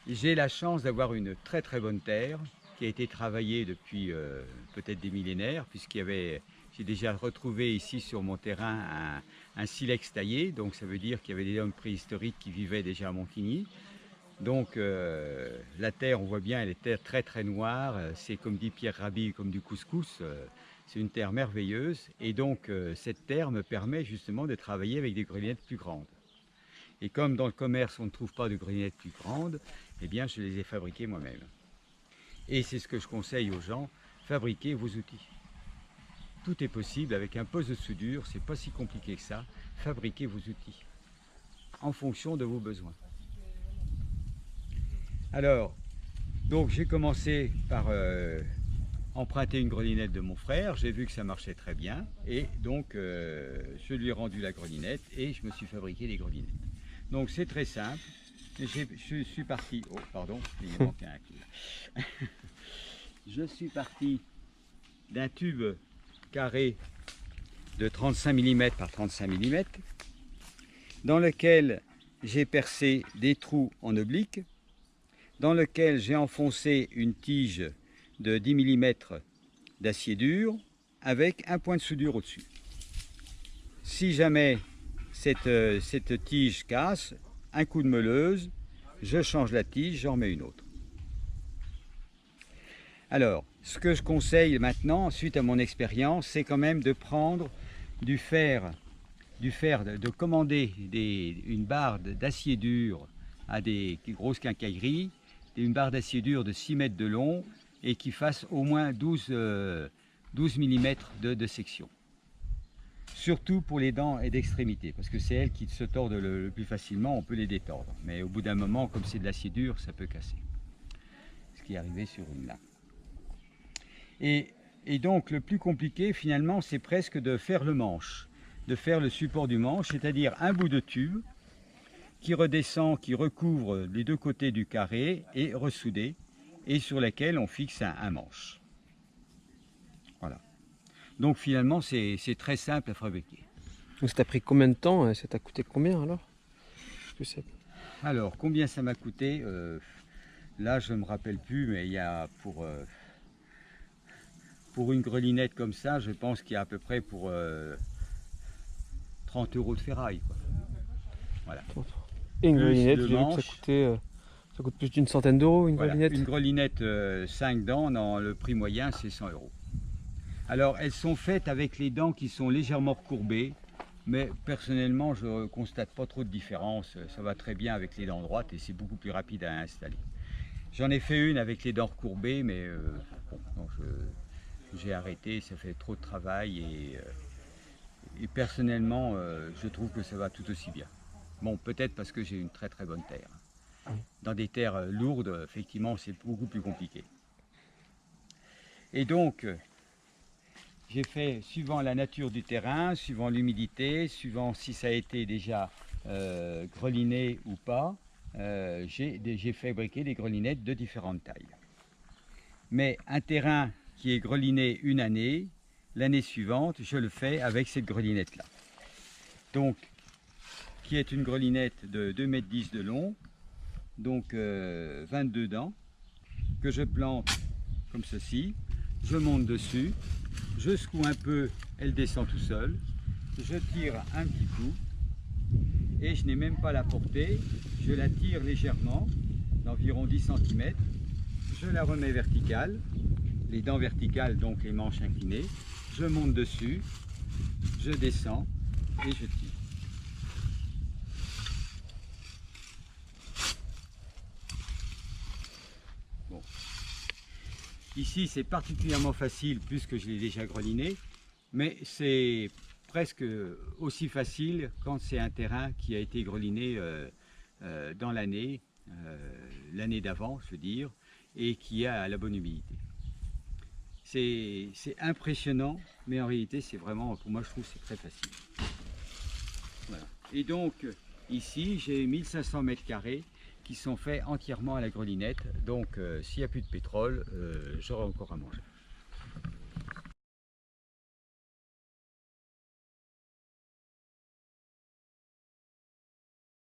J'ai la chance d'avoir une très très bonne terre qui a été travaillée depuis peut-être des millénaires, j'ai déjà retrouvé ici sur mon terrain un silex taillé, donc ça veut dire qu'il y avait des hommes préhistoriques qui vivaient déjà à Montigny. Donc la terre, on voit bien, elle est très très noire, c'est comme dit Pierre Rabhi, comme du couscous, c'est une terre merveilleuse, et donc cette terre me permet justement de travailler avec des grelinettes plus grandes. Et comme dans le commerce on ne trouve pas de grelinettes plus grandes, eh bien je les ai fabriquées moi-même. Et c'est ce que je conseille aux gens, fabriquez vos outils. Tout est possible avec un poste de soudure, c'est pas si compliqué que ça, fabriquez vos outils en fonction de vos besoins. Alors, donc j'ai commencé par emprunter une grelinette de mon frère, j'ai vu que ça marchait très bien, et donc je lui ai rendu la grelinette et je me suis fabriqué des grelinettes. Donc c'est très simple, je suis parti, oh pardon, il me manquait un clou. Je suis parti d'un tube carré de 35 mm par 35 mm, dans lequel j'ai percé des trous en oblique, dans lequel j'ai enfoncé une tige de 10 mm d'acier dur avec un point de soudure au-dessus. Si jamais cette tige casse, un coup de meuleuse, je change la tige, j'en remets une autre. Alors, ce que je conseille maintenant, suite à mon expérience, c'est quand même de prendre du fer, de commander une barre d'acier dur à des grosses quincailleries, une barre d'acier dur de 6 mètres de long et qui fasse au moins 12 mm de section. Surtout pour les dents et d'extrémité, parce que c'est elles qui se tordent le plus facilement, on peut les détordre. Mais au bout d'un moment, comme c'est de l'acier dur, ça peut casser. Ce qui est arrivé sur une là. Et donc le plus compliqué finalement, c'est presque de faire le manche, de faire le support du manche, c'est-à-dire un bout de tube qui redescend, qui recouvre les deux côtés du carré et ressoudé, et sur lequel on fixe un manche. Voilà. Donc finalement, c'est très simple à fabriquer. Donc ça t'a pris combien de temps? Ça t'a coûté combien alors? Alors, combien ça m'a coûté? Là, je ne me rappelle plus, mais il y a pour une grelinette comme ça, je pense qu'il y a à peu près pour 30 € de ferraille, quoi. Voilà. Et une grelinette, j'ai vu que ça coûte plus d'une centaine d'euros une grelinette. Une grelinette 5 dents, dans le prix moyen, c'est 100 €. Alors, elles sont faites avec les dents qui sont légèrement recourbées, mais personnellement, je ne constate pas trop de différence. Ça va très bien avec les dents droites et c'est beaucoup plus rapide à installer. J'en ai fait une avec les dents recourbées, mais bon, j'ai arrêté, ça fait trop de travail et personnellement, je trouve que ça va tout aussi bien. Bon, peut-être parce que j'ai une très très bonne terre. Dans des terres lourdes, effectivement, c'est beaucoup plus compliqué. Et donc, j'ai fait, suivant la nature du terrain, suivant l'humidité, suivant si ça a été déjà greliné ou pas, j'ai fabriqué des grelinettes de différentes tailles. Mais un terrain qui est greliné une année, l'année suivante, je le fais avec cette grelinette-là. Donc, qui est une grelinette de 2,10 m de long, donc 22 dents, que je plante comme ceci, je monte dessus, je secoue un peu, elle descend tout seul, je tire un petit coup, et je n'ai même pas la portée, je la tire légèrement, d'environ 10 cm, je la remets verticale, les dents verticales, donc les manches inclinées, je monte dessus, je descends et je tire. Bon. Ici c'est particulièrement facile puisque je l'ai déjà greliné, mais c'est presque aussi facile quand c'est un terrain qui a été greliné dans l'année d'avant, je veux dire, et qui a la bonne humidité. C'est impressionnant, mais en réalité c'est vraiment, pour moi je trouve c'est très facile. Voilà. Et donc ici j'ai 1500 m² qui sont faits entièrement à la grelinette, donc s'il n'y a plus de pétrole, j'aurai encore à manger.